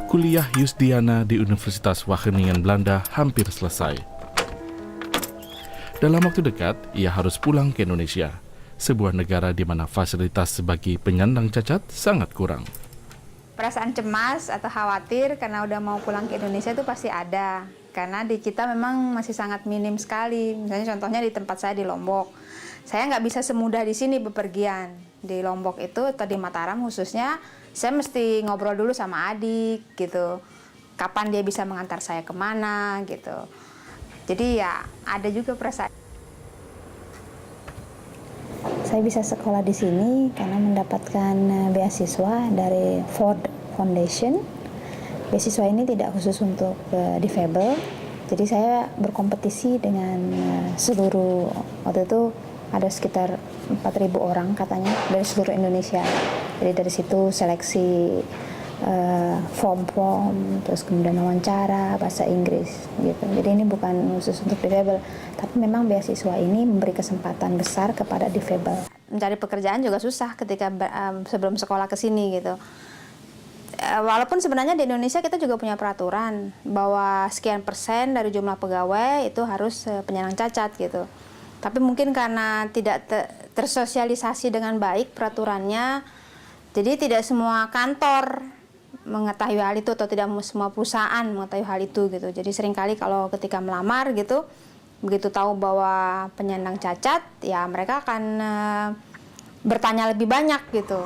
Kuliah Yusdiana di Universitas Wageningen, Belanda hampir selesai. Dalam waktu dekat, ia harus pulang ke Indonesia, sebuah negara di mana fasilitas bagi penyandang cacat sangat kurang. Perasaan cemas atau khawatir karena udah mau pulang ke Indonesia itu pasti ada. Karena di kita memang masih sangat minim sekali. Misalnya contohnya di tempat saya di Lombok. Saya nggak bisa semudah di sini bepergian. Di Lombok itu atau di Mataram khususnya, saya mesti ngobrol dulu sama adik gitu. Kapan dia bisa mengantar saya kemana gitu. Jadi ya ada juga perasaan. Saya bisa sekolah di sini karena mendapatkan beasiswa dari Ford Foundation. Beasiswa ini tidak khusus untuk difabel. Jadi saya berkompetisi dengan seluruh, waktu itu ada sekitar 4.000 orang katanya dari seluruh Indonesia. Jadi dari situ seleksi form-form, terus kemudian wawancara bahasa Inggris gitu. Jadi ini bukan khusus untuk difabel, tapi memang beasiswa ini memberi kesempatan besar kepada difabel. Mencari pekerjaan juga susah ketika sebelum sekolah ke sini gitu. Walaupun sebenarnya di Indonesia kita juga punya peraturan bahwa sekian persen dari jumlah pegawai itu harus penyandang cacat gitu. Tapi mungkin karena tidak tersosialisasi dengan baik peraturannya, jadi tidak semua kantor mengetahui hal itu atau tidak semua perusahaan mengetahui hal itu gitu. Jadi seringkali kalau ketika melamar gitu, begitu tahu bahwa penyandang cacat, ya mereka akan bertanya lebih banyak gitu.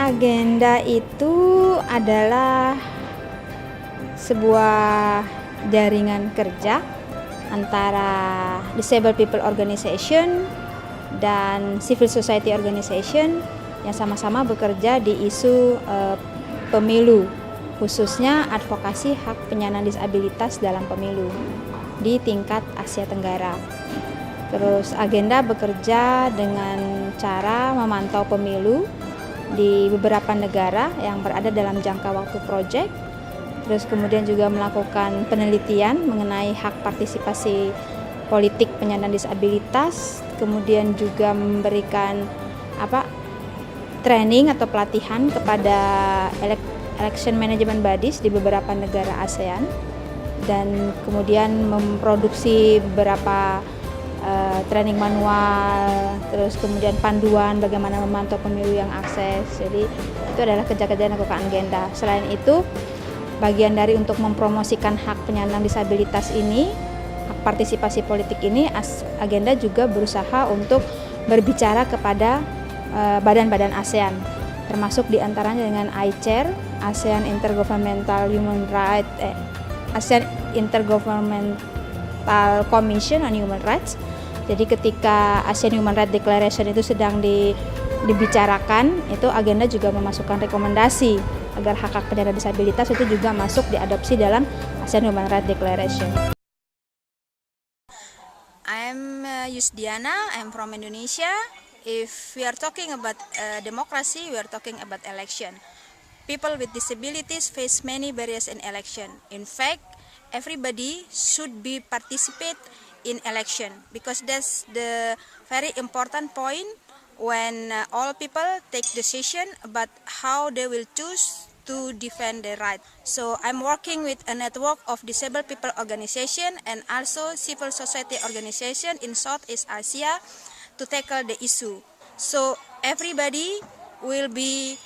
Agenda itu adalah sebuah jaringan kerja antara Disabled People Organization dan Civil Society Organization yang sama-sama bekerja di isu pemilu, khususnya advokasi hak penyandang disabilitas dalam pemilu di tingkat Asia Tenggara. Terus agenda bekerja dengan cara memantau pemilu di beberapa negara yang berada dalam jangka waktu proyek. Terus kemudian juga melakukan penelitian mengenai hak partisipasi politik penyandang disabilitas, kemudian juga memberikan training atau pelatihan kepada election management bodies di beberapa negara ASEAN, dan kemudian memproduksi beberapa training manual, terus kemudian panduan bagaimana memantau pemilu yang akses. Jadi itu adalah kerja-kerja yang dilakukan agenda. Selain itu, bagian dari untuk mempromosikan hak penyandang disabilitas ini, hak partisipasi politik ini, agenda juga berusaha untuk berbicara kepada badan-badan ASEAN, termasuk diantaranya dengan I-Chair, ASEAN Intergovernmental Commission on Human Rights. Jadi ketika ASEAN Human Rights Declaration itu sedang dibicarakan, itu agenda juga memasukkan rekomendasi agar hak-hak penyandang disabilitas itu juga masuk diadopsi dalam ASEAN Human Rights Declaration. I'm Yusdiana, I'm from Indonesia. If we are talking about democracy, we are talking about election. People with disabilities face many barriers in election. In fact, everybody should be participate in election because that's the very important point when all people take decision about how they will choose to defend their right. So I'm working with a network of disabled people organization and also civil society organization in Southeast Asia to tackle the issue. So everybody will be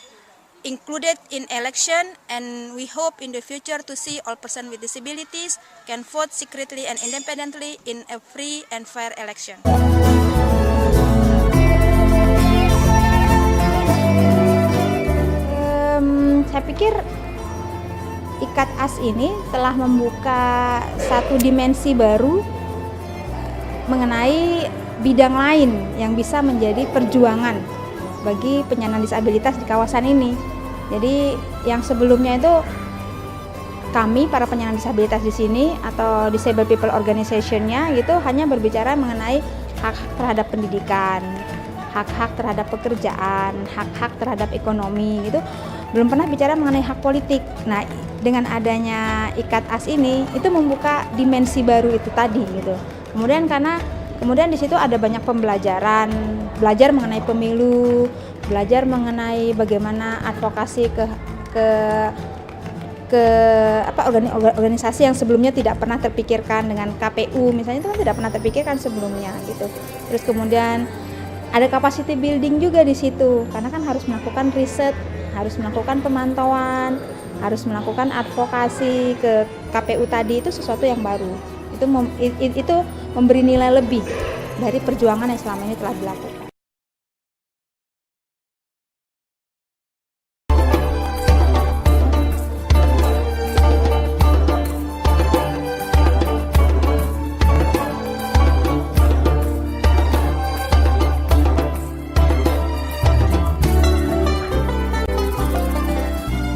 included in election, and we hope in the future to see all persons with disabilities can vote secretly and independently in a free and fair election. Saya pikir Ikat As ini telah membuka satu dimensi baru mengenai bidang lain yang bisa menjadi perjuangan bagi penyandang disabilitas di kawasan ini. Jadi yang sebelumnya itu kami para penyandang disabilitas di sini atau Disabled People Organization-nya gitu hanya berbicara mengenai hak terhadap pendidikan, hak-hak terhadap pekerjaan, hak-hak terhadap ekonomi gitu. Belum pernah bicara mengenai hak politik. Nah, dengan adanya IKAT-AS ini itu membuka dimensi baru itu tadi gitu. Kemudian di situ ada banyak pembelajaran, belajar mengenai pemilu, belajar mengenai bagaimana advokasi organisasi yang sebelumnya tidak pernah terpikirkan, dengan KPU misalnya itu kan tidak pernah terpikirkan sebelumnya gitu. Terus kemudian ada capacity building juga di situ, karena kan harus melakukan riset, harus melakukan pemantauan, harus melakukan advokasi ke KPU tadi, itu sesuatu yang baru. Itu memberi nilai lebih dari perjuangan yang selama ini telah dilakukan.